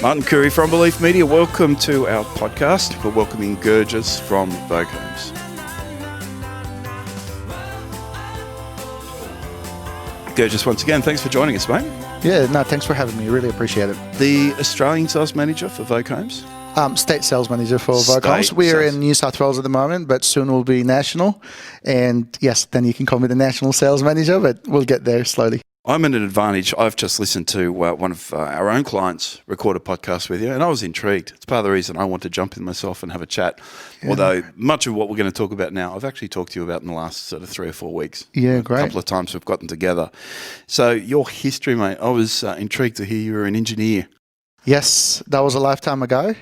Martin Curry from Belief Media. Welcome to our podcast. We're welcoming Girgis from Vogue Homes. Girgis, once again, thanks for joining us, mate. Yeah, no, thanks for having me. Really appreciate it. The Australian sales manager for Vogue Homes? State sales manager for Vogue Homes. We're in New South Wales at the moment, but soon we'll be national. And yes, then you can call me the national sales manager, but we'll get there slowly. I'm at an advantage. I've just listened to one of our own clients record a podcast with you, and I was intrigued. It's part of the reason I want to jump in myself and have a chat. Yeah. Although much of what we're going to talk about now, I've actually talked to you about in the last sort of 3 or 4 weeks. Yeah, great. A couple of times we've gotten together. So your history, mate, I was intrigued to hear you were an engineer. Yes, that was a lifetime ago.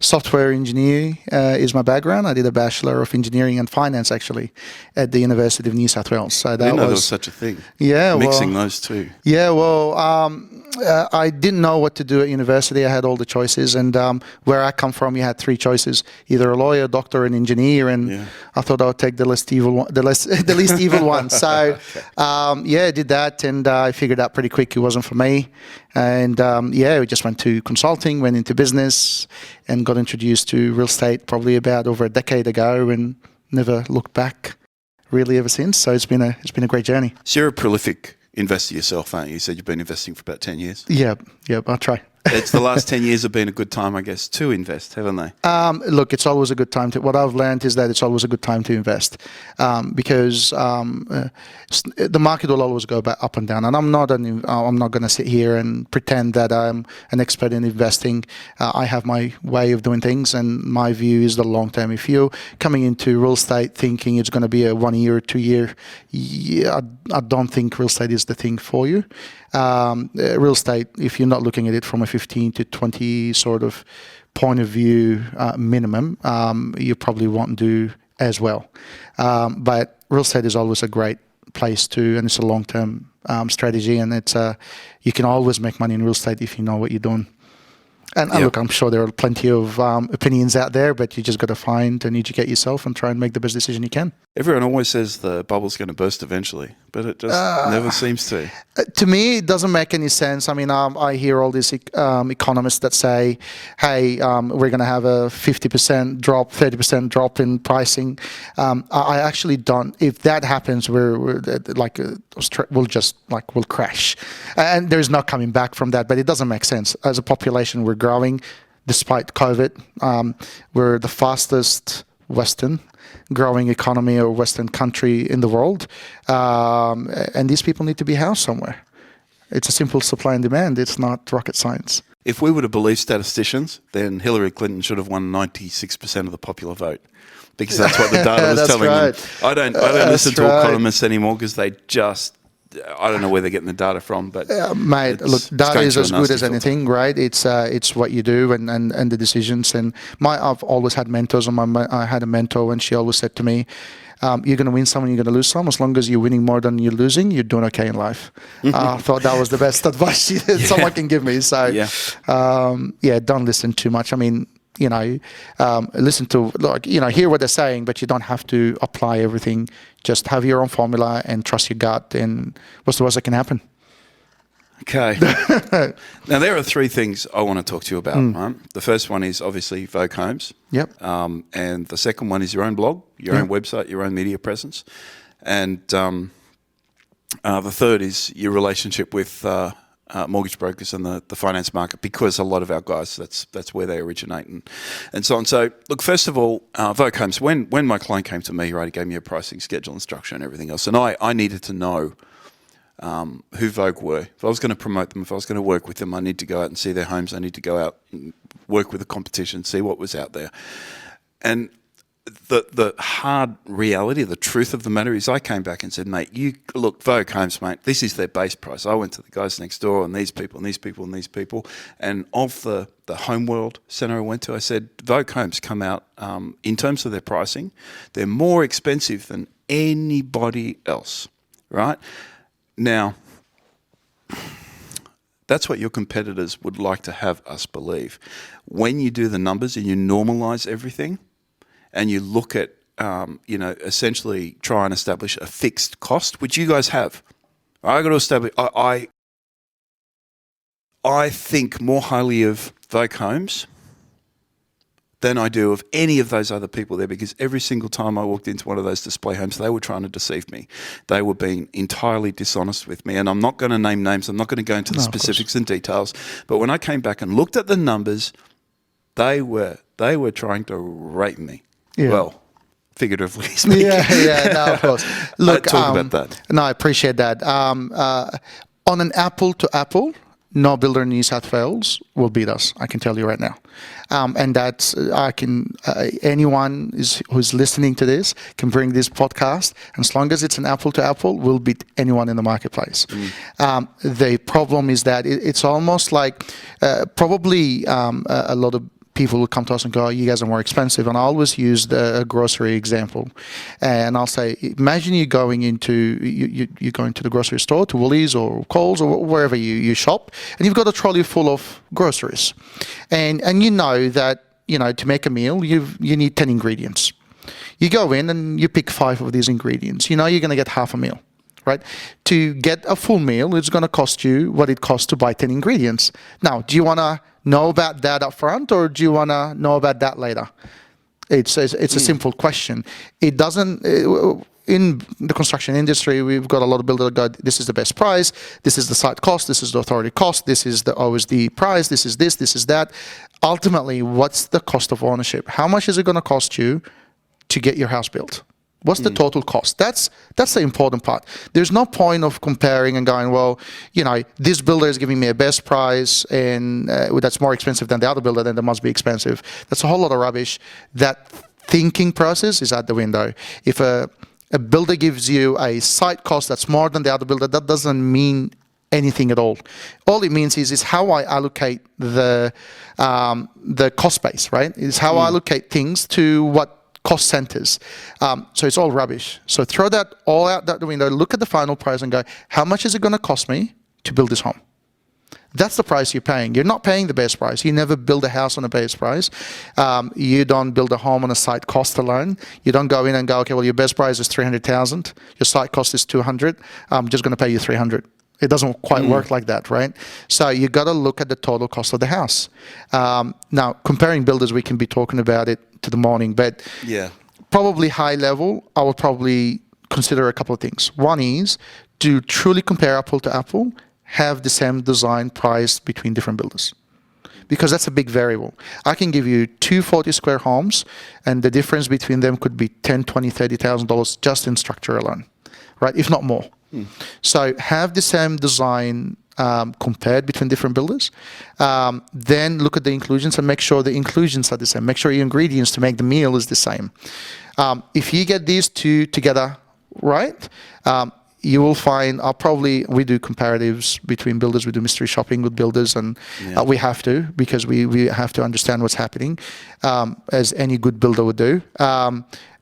Software engineer is my background. I did a Bachelor of Engineering and Finance, actually, at the University of New South Wales. So that I didn't know there was such a thing. Yeah, mixing those two. Yeah, well, I didn't know what to do at university. I had all the choices, and where I come from, you had 3 choices: either a lawyer, doctor, and engineer. And I thought I would take the least evil one, the least evil one. So, I did that, and I figured out pretty quick it wasn't for me. And we just went to consulting, went into business, and got introduced to real estate probably about over a decade ago, and never looked back really ever since. So it's been a great journey. So you're a prolific investor yourself, aren't you? You said you've been investing for about 10 years. Yeah, I'll try. It's the last 10 years have been a good time, I guess, to invest, haven't they? Look, it's always a good time to. What I've learned is that it's always a good time to invest because the market will always go back up and down. And I'm not going to sit here and pretend that I'm an expert in investing. I have my way of doing things, and my view is the long term. If you're coming into real estate thinking it's going to be a 1 year or 2 year, I don't think real estate is the thing for you. Real estate, if you're not looking at it from a 15 to 20 sort of point of view minimum, you probably won't do as well. But real estate is always a great place to, and it's a long-term strategy, and it's you can always make money in real estate if you know what you're doing. And look, I'm sure there are plenty of opinions out there, but you just got to find and educate yourself and try and make the best decision you can. Everyone always says the bubble's going to burst eventually, but it just never seems to. To me, it doesn't make any sense. I mean, I hear all these economists that say, hey, we're going to have a 50% drop, 30% drop in pricing. I actually don't. If that happens, we'll crash. And there's no coming back from that, but it doesn't make sense. As a population, we're growing despite COVID. We're the fastest Western growing economy or Western country in the world, and these people need to be housed somewhere. It's a simple supply and demand. It's not rocket science. If we were to believe statisticians, then Hillary Clinton should have won 96% of the popular vote, because that's what the data was telling them. I don't listen to economists anymore because they just, I don't know where they're getting the data from, but mate, look, data is as good as anything, right? It's what you do and the decisions. And I've always had mentors. I had a mentor, and she always said to me, "You're going to win some and you're going to lose some. As long as you're winning more than you're losing, you're doing okay in life." I thought that was the best advice someone can give me. So, don't listen too much. I mean, listen to, hear what they're saying, but you don't have to apply everything. Just have your own formula and trust your gut, and what's the worst that can happen? Okay. Now, there are 3 things I want to talk to you about. Right? The first one is obviously Vogue Homes. Yep. And the second one is your own blog, your own website, your own media presence. And the third is your relationship with mortgage brokers and the finance market, because a lot of our guys, that's where they originate and so on. So, look, first of all, Vogue Homes, when my client came to me, right, he gave me a pricing schedule and structure and everything else, and I needed to know who Vogue were. If I was going to promote them, if I was going to work with them, I need to go out and see their homes. I need to go out and work with the competition, see what was out there. And the hard reality, the truth of the matter is, I came back and said, mate, look, Vogue Homes, mate, this is their base price. I went to the guys next door and these people and these people and these people. And of the Home World Centre I went to, I said, Vogue Homes come out, in terms of their pricing, they're more expensive than anybody else, right? Now, that's what your competitors would like to have us believe. When you do the numbers and you normalise everything, and you look at, essentially try and establish a fixed cost, which you guys have. I got to establish. I think more highly of Vogue Homes than I do of any of those other people there, because every single time I walked into one of those display homes, they were trying to deceive me. They were being entirely dishonest with me. And I'm not going to name names. I'm not going to go into the specifics and details. But when I came back and looked at the numbers, they were trying to rape me. Yeah. Well, figuratively speaking. No, of course. Look, talk about that. No, I appreciate that. On an apple to apple, no builder in New South Wales will beat us. I can tell you right now, and that's anyone who's listening to this can bring this podcast, and as long as it's an apple to apple, we'll beat anyone in the marketplace. The problem is that it's almost like probably a lot of people will come to us and go, oh, you guys are more expensive. And I always use the grocery example. And I'll say, imagine you're going into the grocery store, to Woolies or Coles or wherever you shop, and you've got a trolley full of groceries. And you know that, to make a meal, you need 10 ingredients. You go in and you pick 5 of these ingredients. You're going to get half a meal. Right? To get a full meal, it's going to cost you what it costs to buy 10 ingredients. Now, do you want to know about that up front, or do you want to know about that later? It's a simple question. It doesn't... in the construction industry, we've got a lot of builders that go, this is the best price, this is the site cost, this is the authority cost, this is the OSD price, this is that. Ultimately, what's the cost of ownership? How much is it going to cost you to get your house built? What's the total cost? That's the important part. There's no point of comparing and going, well, this builder is giving me a best price and that's more expensive than the other builder, then they must be expensive. That's a whole lot of rubbish. That thinking process is out the window. If a builder gives you a site cost that's more than the other builder, that doesn't mean anything at all. All it means is how I allocate the cost base, right? It's how I allocate things to what cost centers. So it's all rubbish. So throw that all out the window, look at the final price and go, how much is it going to cost me to build this home? That's the price you're paying. You're not paying the base price. You never build a house on a base price. You don't build a home on a site cost alone. You don't go in and go, okay, well, your best price is 300,000. Your site cost is 200. I'm just going to pay you 300. It doesn't quite work like that, right? So you got to look at the total cost of the house. Now, comparing builders, we can be talking about it to the morning, but probably high level, I would probably consider a couple of things. One is to truly compare apple to apple, have the same design price between different builders, because that's a big variable. I can give you 2 40-square homes, and the difference between them could be $10,000, $20,000, $30,000 just in structure alone, right? If not more. So have the same design compared between different builders. Then look at the inclusions and make sure the inclusions are the same. Make sure your ingredients to make the meal is the same. If you get these two together right, you will find, we do comparatives between builders, we do mystery shopping with builders, and we have to, because we have to understand what's happening, as any good builder would do.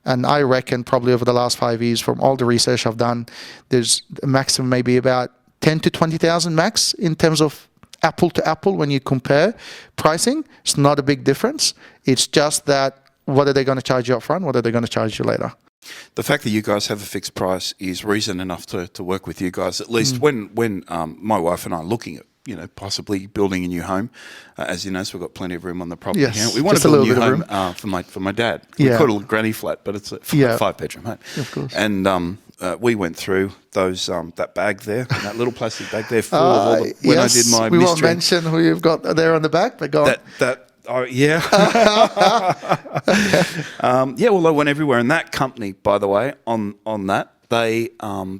And I reckon probably over the last 5 years, from all the research I've done, there's a maximum maybe about 10 to 20,000 max in terms of apple to apple when you compare pricing. It's not a big difference. It's just that what are they going to charge you up front? What are they going to charge you later? The fact that you guys have a fixed price is reason enough to work with you guys. At least when my wife and I are looking at possibly building a new home, as you know, so we've got plenty of room on the property. Yes, we want to build a new home for my dad. We call it a granny flat, but it's a 5-bedroom home. Of course. And we went through those that bag there, that little plastic bag there full of all the, when I did my we mystery. won't mention who you've got there on the back, but go on. Well, I went everywhere, and that company, by the way, on that, they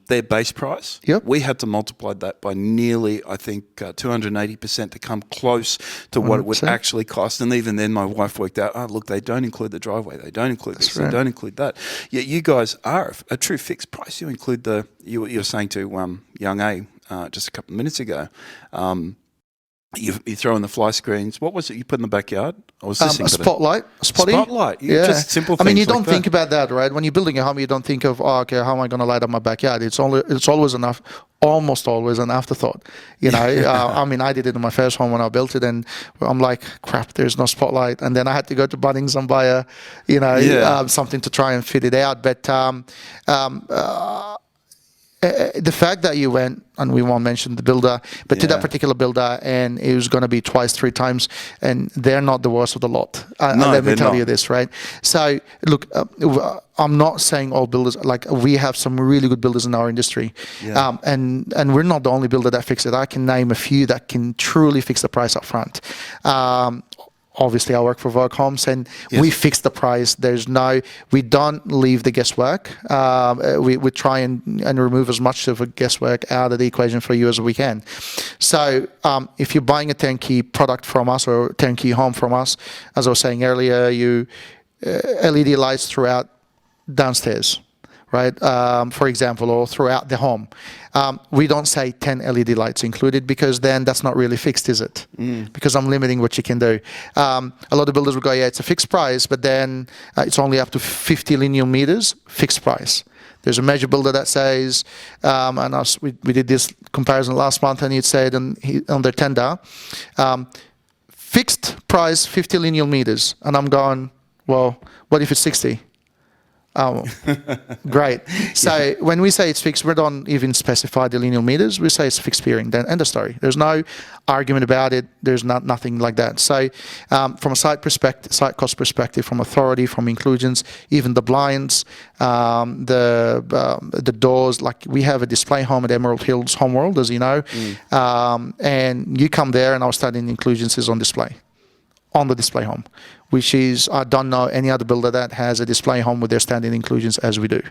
their base price, we had to multiply that by nearly, I think, 280% to come close to what it would actually cost. And even then, my wife worked out, look, they don't include the driveway, they don't include this, they don't include that. Yet you guys are a true fixed price. You include you were saying to young A just a couple of minutes ago, you throw in the fly screens. What was it you put in the backyard? I was listening a spotlight. Spotlight. Just simple things. I mean, you don't like think about that, right? When you're building a home, you don't think of, okay, how am I going to light up my backyard? It's always almost always an afterthought. I mean, I did it in my first home when I built it, and I'm like, crap, there's no spotlight. And then I had to go to Bunnings and buy something to try and fit it out. But the fact that you went, and we won't mention the builder, but to that Yeah. particular builder, and it was going to be twice, 3 times, and they're not the worst of the lot. No, Let me they're tell not. you this, right? So, look, I'm not saying all builders, like we have some really good builders in our industry, Yeah. and we're not the only builder that fixes it. I can name a few that can truly fix the price up front. Obviously, I work for Vogue Homes, and Yes. we fix the price. We don't leave the guesswork. We try and remove as much of a guesswork out of the equation for you as we can. So, if you're buying a turnkey product from us or turnkey home from us, as I was saying earlier, you LED lights throughout downstairs, right? For example, or throughout the home. We don't say 10 LED lights included, because then that's not really fixed, is it? Because I'm limiting what you can do. A lot of builders will go, yeah, it's a fixed price, but then it's only up to 50 linear meters, fixed price. There's a major builder that says, and we did this comparison last month, and he'd said on their tender, fixed price 50 linear meters. And I'm going, well, what if it's 60? Oh, great. So when we say it's fixed, we don't even specify the linear meters. We say it's fixed peering. Then end of story. There's no argument about it. There's nothing like that. So from a site cost perspective, from authority, from inclusions, even the blinds, the doors. Like we have a display home at Emerald Hills Homeworld, as you know, and you come there, and our standing inclusions is on display. On the display home, which is, I don't know any other builder that has a display home with their standing inclusions as we do.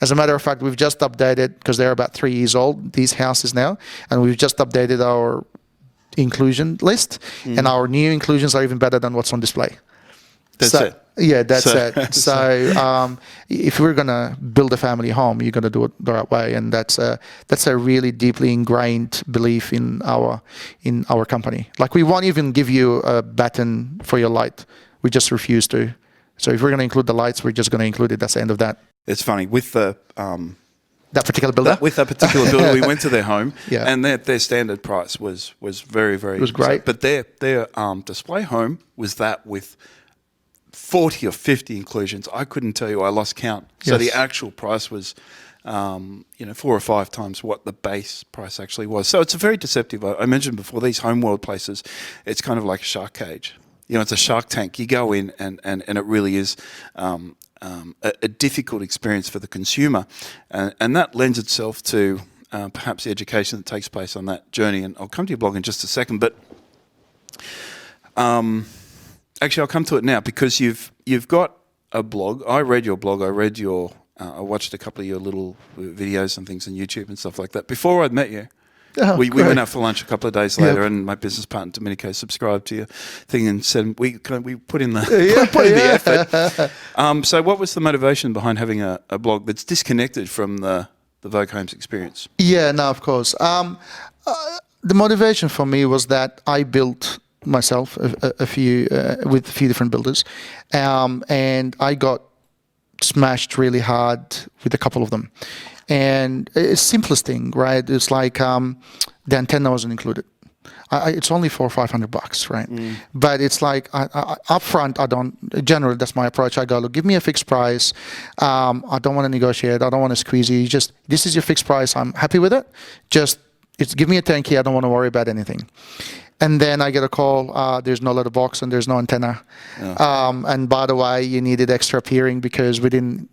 As a matter of fact, we've just updated, because they're about 3 years old, these houses now, and we've just updated our inclusion list, and our new inclusions are even better than what's on display. That's it. Yeah, that's it. So if we're going to build a family home, you're going to do it the right way, and that's a really deeply ingrained belief in our company. Like we won't even give you a button for your light. We just refuse to. So if we're going to include the lights, we're just going to include it. That's the end of that. It's funny with the That particular builder? with that particular builder, we went to their home, Yeah. and their standard price was very, very. It was great. But their display home was that with 40 or 50 inclusions. I couldn't tell you. I lost count. So Yes. the actual price was, 4 or 5 times what the base price actually was. So it's a very deceptive. I mentioned before, these homeworld places, it's kind of like a shark cage. It's a shark tank. You go in, and it really is a difficult experience for the consumer, and that lends itself to perhaps the education that takes place on that journey. And I'll come to your blog in just a second, but actually I'll come to it now, because you've got a blog. I read your blog. I watched a couple of your little videos and things on YouTube and stuff like that before I'd met you. Oh, we great. went out for lunch a couple of days later, Yep. and my business partner Domenico subscribed to your thing and said we put in the Yeah. effort. So what was the motivation behind having a blog that's disconnected from the Vogue Homes experience? Yeah, no, of course. The motivation for me was that I built myself a few with a few different builders, and I got smashed really hard with a couple of them. And it's simplest thing, right? It's like the antenna wasn't included. It's only $400 or $500, right? But it's like up front, generally that's my approach. I go, look, give me a fixed price. I don't want to negotiate. I don't want to squeeze you. This is your fixed price. I'm happy with it. Give me a turnkey. I don't want to worry about anything. And then I get a call, there's no letterbox and there's no antenna. Yeah. And by the way, you needed extra peering because we didn't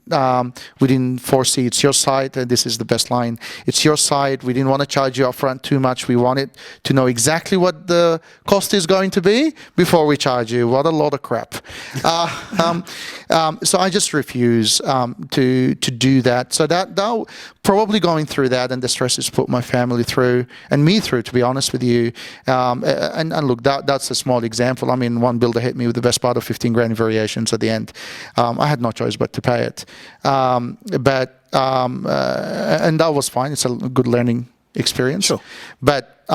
foresee it's your site, and this is the best line. It's your site. We didn't want to charge you upfront too much. We wanted to know exactly what the cost is going to be before we charge you. What a lot of crap. So I just refuse to do that. So that probably going through that and the stresses put my family through and me through, to be honest with you. And look, that's a small example. I mean, one builder hit me with the best part of 15 grand in variations at the end. I had no choice but to pay it. And that was fine. It's a good learning experience. Sure. But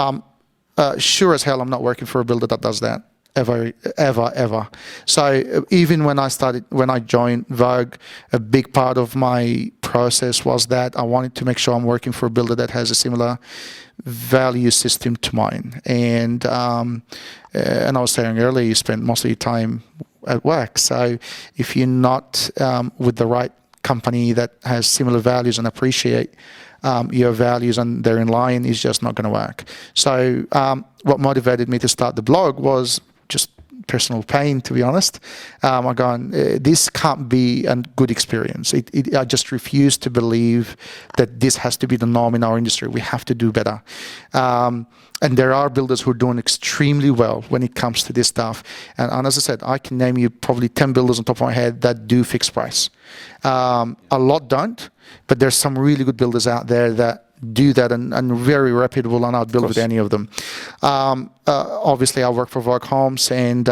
sure as hell, I'm not working for a builder that does that. Ever. So even when I joined Vogue, a big part of my process was that I wanted to make sure I'm working for a builder that has a similar value system to mine. And I was saying earlier, you spend most of your time at work. So if you're not with the right company that has similar values and appreciate your values and they're in line is just not going to work. So what motivated me to start the blog was just personal pain, to be honest. I'm going, this can't be a good experience. I just refuse to believe that this has to be the norm in our industry. We have to do better. And there are builders who are doing extremely well when it comes to this stuff. And as I said, I can name you probably 10 builders on top of my head that do fixed price. A lot don't, but there's some really good builders out there that do that and very reputable, and I'd build with any of them. Obviously, I work for Vogue Homes, and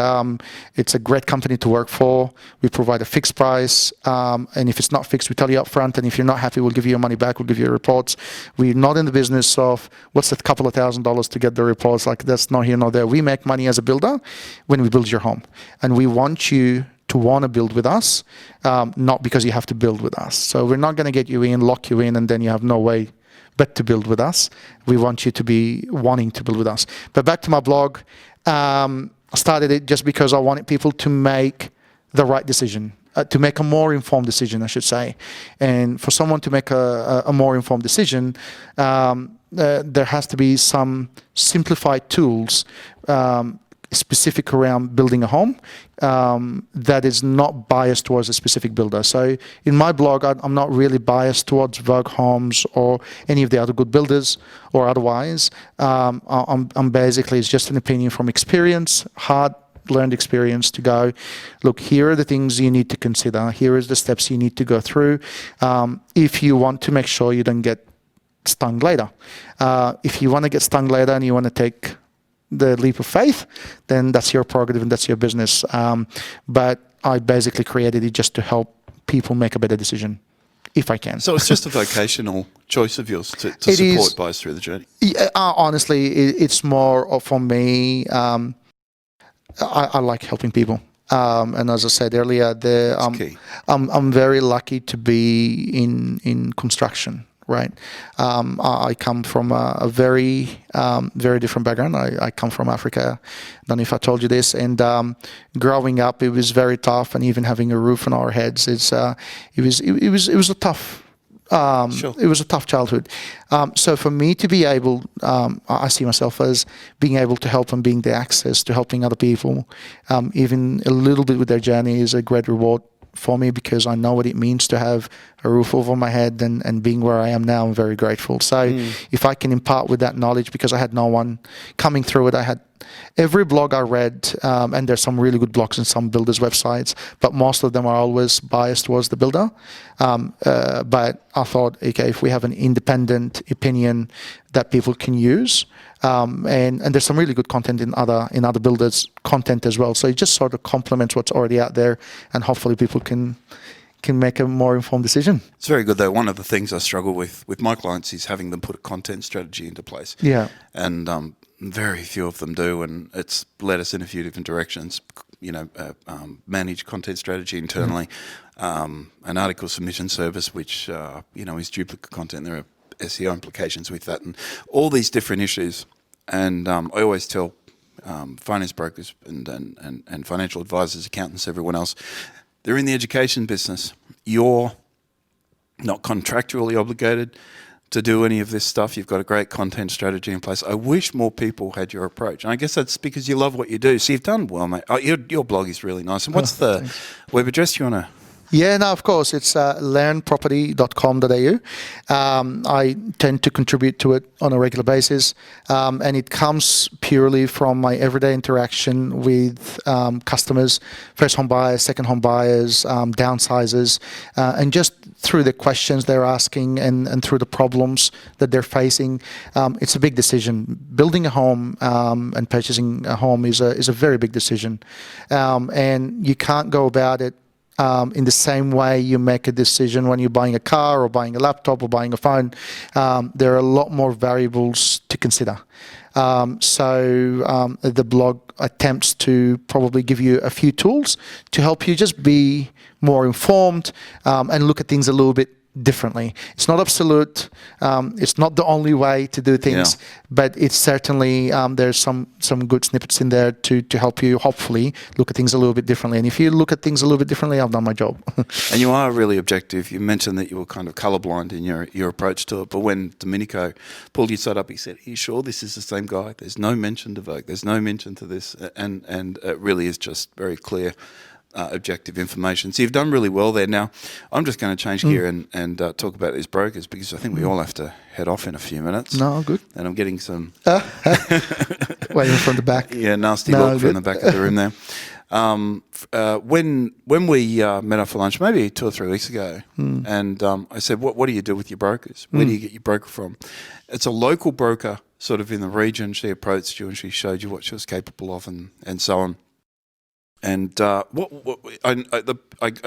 it's a great company to work for. We provide a fixed price, and if it's not fixed, we tell you up front, and if you're not happy, we'll give you your money back, we'll give you your reports. We're not in the business of what's that couple of $1,000s to get the reports. Like, that's not here, not there. We make money as a builder when we build your home, and we want you to want to build with us, not because you have to build with us. So we're not going to get you in, lock you in, and then you have no way but to build with us. We want you to be wanting to build with us. But back to my blog, I started it just because I wanted people to make the right decision, to make a more informed decision, I should say. And for someone to make a more informed decision, there has to be some simplified tools specific around building a home that is not biased towards a specific builder. So in my blog, I'm not really biased towards Vogue Homes or any of the other good builders or otherwise. I'm basically, it's just an opinion from experience, hard-learned experience, to go, look, here are the things you need to consider. Here is the steps you need to go through if you want to make sure you don't get stung later. If you want to get stung later and you want to take the leap of faith, then that's your prerogative and that's your business. But I basically created it just to help people make a better decision, if I can. So it's just a vocational choice of yours to support buyers through the journey? Yeah, honestly, it's more for me. I like helping people. And as I said earlier, I'm very lucky to be in construction. Right. I come from a very, very different background. I come from Africa. I don't know if I told you this. And growing up, it was very tough. And even having a roof on our heads, it was a tough. Sure. It was a tough childhood. So for me to be able, I see myself as being able to help and being the access to helping other people, even a little bit with their journey, is a great reward for me, because I know what it means to have a roof over my head, and being where I am now, I'm very grateful. So if I can impart with that knowledge, because I had no one coming through it, I had every blog I read, and there's some really good blogs in some builders' websites, but most of them are always biased towards the builder. But I thought, okay, if we have an independent opinion that people can use, and there's some really good content in other builders' content as well. So it just sort of complements what's already out there, and hopefully people can make a more informed decision. It's very good, though. One of the things I struggle with my clients is having them put a content strategy into place. Yeah. And very few of them do, and it's led us in a few different directions. Manage content strategy internally, an article submission service, which is duplicate content. There are SEO implications with that, and all these different issues. And I always tell finance brokers and financial advisors, accountants, everyone else, they're in the education business. You're not contractually obligated to do any of this stuff. You've got a great content strategy in place. I wish more people had your approach. And I guess that's because you love what you do. So you've done well, mate. Oh, your blog is really nice. And what's the web address you want to... Yeah, no, of course. It's learnproperty.com.au. I tend to contribute to it on a regular basis, and it comes purely from my everyday interaction with customers, first home buyers, second home buyers, downsizers, and just through the questions they're asking and through the problems that they're facing. It's a big decision. Building a home and purchasing a home is a very big decision, and you can't go about it in the same way you make a decision when you're buying a car or buying a laptop or buying a phone. There are a lot more variables to consider. So the blog attempts to probably give you a few tools to help you just be more informed and look at things a little bit differently. It's not absolute. It's not the only way to do things, but it's certainly there's some good snippets in there to help you hopefully look at things a little bit differently. And if you look at things a little bit differently, I've done my job. And you are really objective. You mentioned that you were kind of colourblind in your approach to it, but when Domenico pulled your side up, he said, "Are you sure this is the same guy? There's no mention to Vogue. There's no mention to this," and it really is just very clear. Objective information. So you've done really well there. Now, I'm just going to change gear and talk about these brokers, because I think we all have to head off in a few minutes. No, good. And I'm getting some... Waiting from the back. Yeah, nasty look from the back of the room there. When we met up for lunch, maybe 2 or 3 weeks ago, and I said, what do you do with your brokers? Where do you get your broker from? It's a local broker sort of in the region. She approached you and she showed you what she was capable of and so on. And I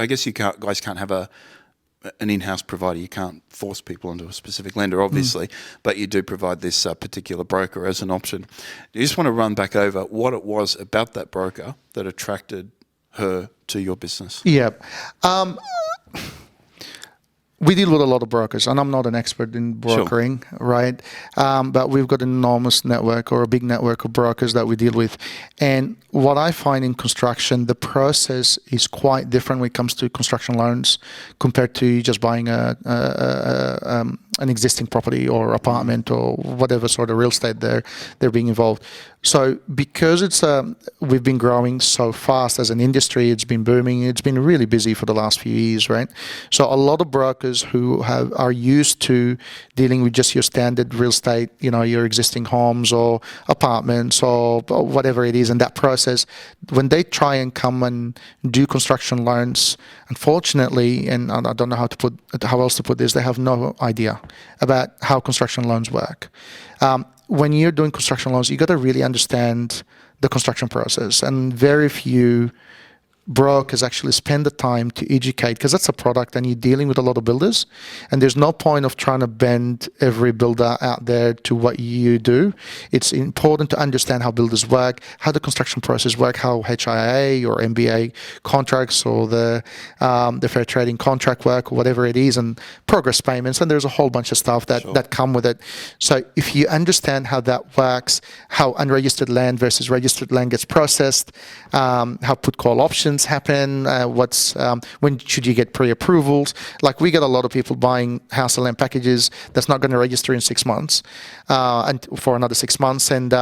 guess you guys can't have an in-house provider. You can't force people onto a specific lender, obviously, but you do provide this particular broker as an option. You just want to run back over what it was about that broker that attracted her to your business. Yeah. We deal with a lot of brokers, and I'm not an expert in brokering, right? But we've got an enormous network, or a big network of brokers that we deal with. And what I find in construction, the process is quite different when it comes to construction loans compared to just buying an existing property or apartment or whatever sort of real estate they're being involved. So because we've been growing so fast as an industry, it's been booming, it's been really busy for the last few years, right? So a lot of brokers who are used to dealing with just your standard real estate, your existing homes or apartments or whatever it is, and that process, when they try and come and do construction loans, unfortunately, and I don't know how else to put this, they have no idea about how construction loans work. When you're doing construction loans, you got to really understand the construction process, and very few brokers actually spend the time to educate, because that's a product and you're dealing with a lot of builders, and there's no point of trying to bend every builder out there to what you do. It's important to understand how builders work, how the construction process work, how HIA or MBA contracts or the fair trading contract work or whatever it is, and progress payments, and there's a whole bunch of stuff that come with it. So if you understand how that works, how unregistered land versus registered land gets processed, how put call options happen, when should you get pre-approvals. Like, we get a lot of people buying house and land packages that's not going to register in 6 months and for another 6 months, and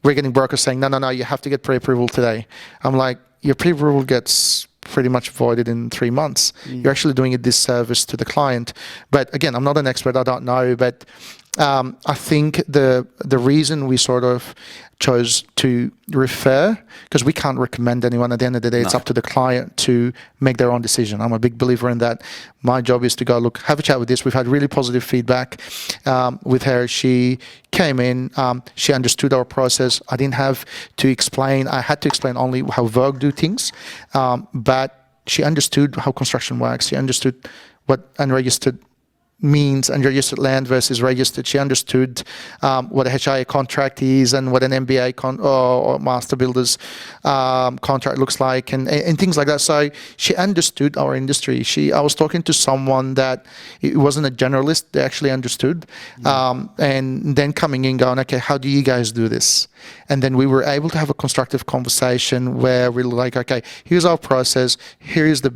we're getting brokers saying, no, you have to get pre-approval today. I'm like, your pre-approval gets pretty much voided in 3 months. You're actually doing a disservice to the client. But again, I'm not an expert, I don't know, but I think the reason we sort of chose to refer, because we can't recommend anyone. At the end of the day, it's up to the client to make their own decision. I'm a big believer in that. My job is to go, look, have a chat with this. We've had really positive feedback with her. She came in, she understood our process. I didn't have to explain. I had to explain only how Vogue do things, but she understood how construction works. She understood what unregistered means, unregistered land versus registered. She understood what a HIA contract is and what an MBA or master builder's contract looks like, and things like that. So she understood our industry. I was talking to someone that it wasn't a generalist. They actually understood, and then coming in going, okay, how do you guys do this? And then we were able to have a constructive conversation where we're like, okay, here's our process. Here is the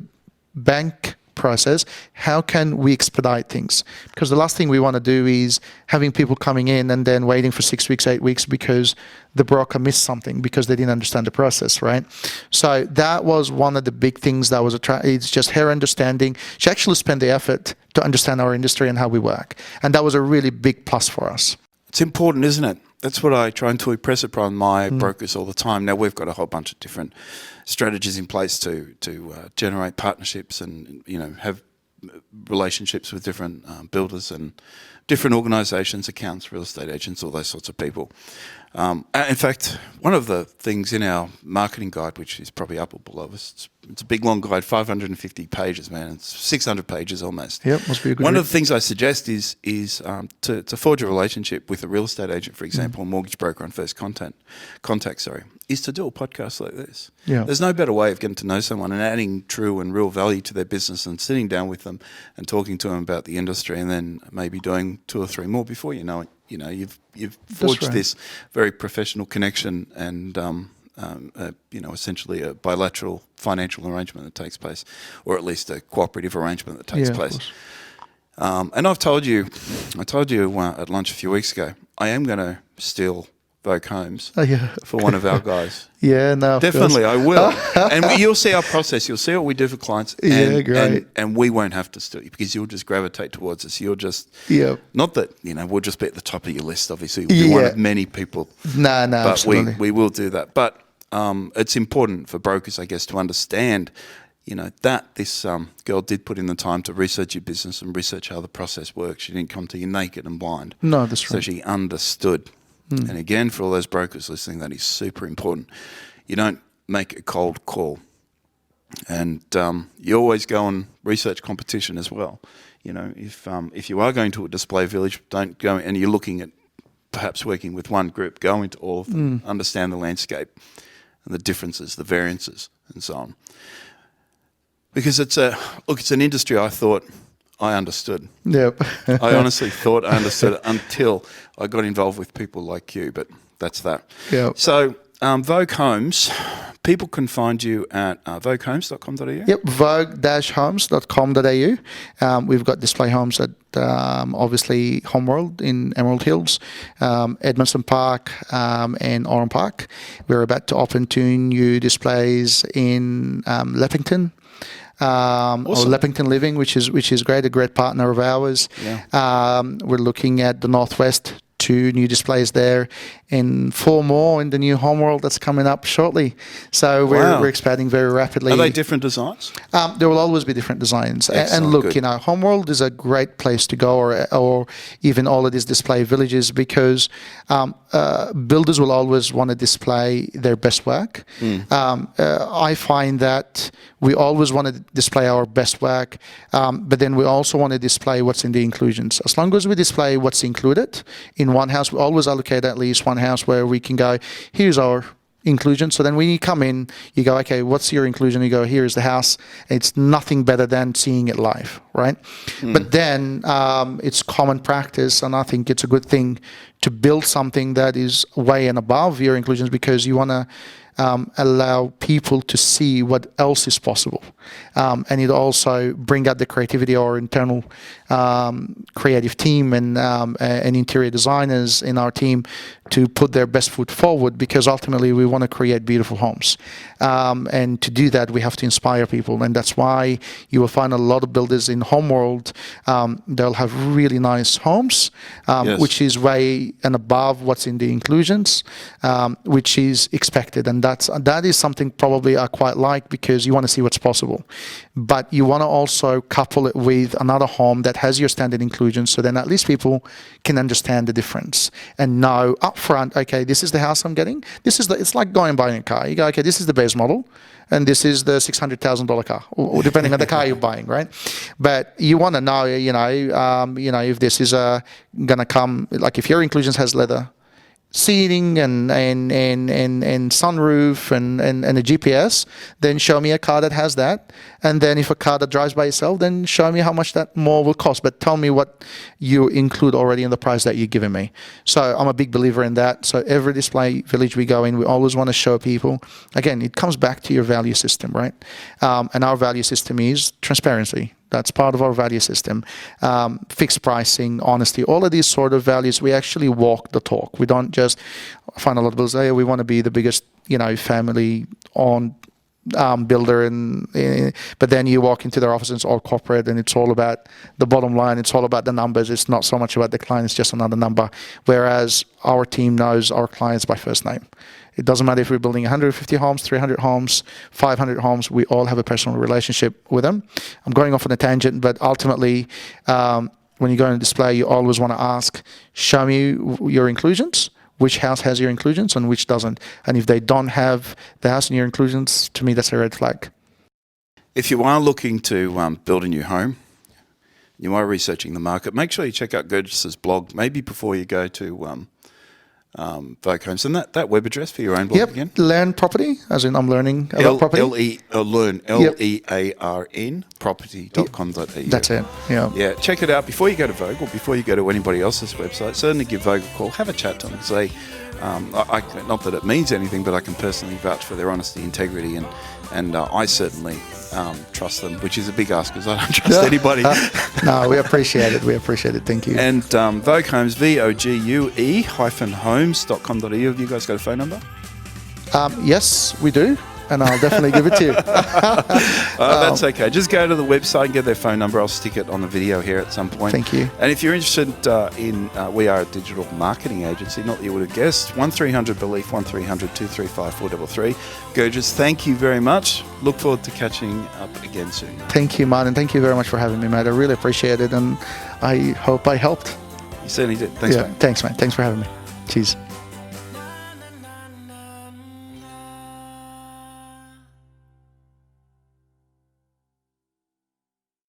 bank process. How can we expedite things? Because the last thing we want to do is having people coming in and then waiting for 6 weeks, 8 weeks because the broker missed something because they didn't understand the process, right? So that was one of the big things that was it's just her understanding. She actually spent the effort to understand our industry and how we work. And that was a really big plus for us. It's important, isn't it? That's what I try and to impress upon my brokers all the time. Now, we've got a whole bunch of different strategies in place to generate partnerships and have relationships with different builders and different organisations, accountants, real estate agents, all those sorts of people. In fact, one of the things in our marketing guide, which is probably up or below us, it's a big long guide, 550 pages, man. It's 600 pages almost. Yep, must be a good One read. of the things I suggest is to forge a relationship with a real estate agent, for example, a mortgage broker on first contact, is to do a podcast like this. Yeah. There's no better way of getting to know someone and adding true and real value to their business and sitting down with them and talking to them about the industry, and then maybe doing 2 or 3 more before you know it. You know, you've forged right. this very professional connection and essentially a bilateral financial arrangement that takes place, or at least a cooperative arrangement that takes Yeah, of place. course. And I told you at lunch a few weeks ago, I am going to steal Vogue Homes Oh, yeah. for one of our guys. Yeah, no, of Definitely, course. I will. And you'll see our process. You'll see what we do for clients. And, Yeah, great. And we won't have to steal you because you'll just gravitate towards us. You'll just, Yeah. not that, we'll just be at the top of your list, obviously. We'll be one Yeah. of many people. No, But absolutely. we will do that. But it's important for brokers, I guess, to understand, that this girl did put in the time to research your business and research how the process works. She didn't come to you naked and blind. No, that's So right. she understood. And again, for all those brokers listening, that is super important. You don't make a cold call. And you always go and research competition as well. If you are going to a display village, don't go, and you're looking at perhaps working with one group, go into all of them, understand the landscape and the differences, the variances, and so on. Because it's an industry I thought I understood. Yep. I honestly thought I understood it until I got involved with people like you, but that's that. Yep. So, Vogue Homes, people can find you at voguehomes.com.au. Yep, vogue-homes.com.au. We've got display homes at obviously Homeworld in Emerald Hills, Edmondson Park, and Oran Park. We're about to open 2 new displays in Leppington. Or Awesome. Leppington Living, which is great, a great partner of ours. Yeah. We're looking at the Northwest, 2 new displays there, and 4 more in the new Homeworld that's coming up shortly. So Wow. we're expanding very rapidly. Are they different designs? There will always be different designs. And Excellent, look, good. Homeworld is a great place to go, or even all of these display villages, because builders will always want to display their best work. I find that we always want to display our best work, but then we also want to display what's in the inclusions. As long as we display what's included in one house, we always allocate at least one house where we can go, here's our inclusion. So then when you come in, you go, okay, what's your inclusion? You go, here's the house. It's nothing better than seeing it live, right? But then it's common practice, and I think it's a good thing to build something that is way and above your inclusions, because you want to allow people to see what else is possible. And it also bring out the creativity of our internal creative team and interior designers in our team to put their best foot forward, because ultimately we want to create beautiful homes. And to do that, we have to inspire people. And that's why you will find a lot of builders in Homeworld, they'll have really nice homes, Yes. which is way and above what's in the inclusions, which is expected. And that is something probably I quite like, because you want to see what's possible. But you want to also couple it with another home that has your standard inclusions, so then at least people can understand the difference and know upfront, okay, this is the house I'm getting. It's like going and buying a car. You go, okay, this is the base model, and this is the $600,000 car, or depending on the car you're buying, right? But you want to know, if this is going to come, like if your inclusions has leather seating and sunroof and a GPS, then show me a car that has that. And then if a car that drives by itself, then show me how much that more will cost. But tell me what you include already in the price that you're giving me. So I'm a big believer in that. So every display village we go in, we always want to show people. Again, it comes back to your value system, right? And our value system is transparency. That's part of our value system. Fixed pricing, honesty, all of these sort of values, we actually walk the talk. We don't just find a lot of builders say, we want to be the biggest, family-owned builder, but then you walk into their office and it's all corporate, and it's all about the bottom line. It's all about the numbers. It's not so much about the client. It's just another number. Whereas our team knows our clients by first name. It doesn't matter if we're building 150 homes, 300 homes, 500 homes. We all have a personal relationship with them. I'm going off on a tangent, but ultimately, when you go on display, you always want to ask, show me your inclusions, which house has your inclusions and which doesn't. And if they don't have the house in your inclusions, to me, that's a red flag. If you are looking to build a new home, you are researching the market, make sure you check out Girgis's blog, maybe before you go to Vogue Homes. And that web address for your own blog again? Learn property, as in I'm learning about property. Learn, Learn, property.com.au. That's it, yeah. Yeah, check it out before you go to Vogue or before you go to anybody else's website. Certainly give Vogue a call, have a chat to them, say, not that it means anything, but I can personally vouch for their honesty, integrity, and I certainly trust them, which is a big ask because I don't trust anybody. No, we appreciate it. We appreciate it. Thank you. And Vogue Homes, VOGUE-homes.com.au. Have you guys got a phone number? Yes, we do. And I'll definitely give it to you. That's okay. Just go to the website and get their phone number. I'll stick it on the video here at some point. Thank you. And if you're interested we are a digital marketing agency, not that you would have guessed, 1300-BELIEF, 1300-235-433. Girgis, thank you very much. Look forward to catching up again soon. Thank you, Martin. Thank you very much for having me, mate. I really appreciate it, and I hope I helped. You certainly did. Thanks, mate. Thanks, mate. Thanks for having me. Cheers.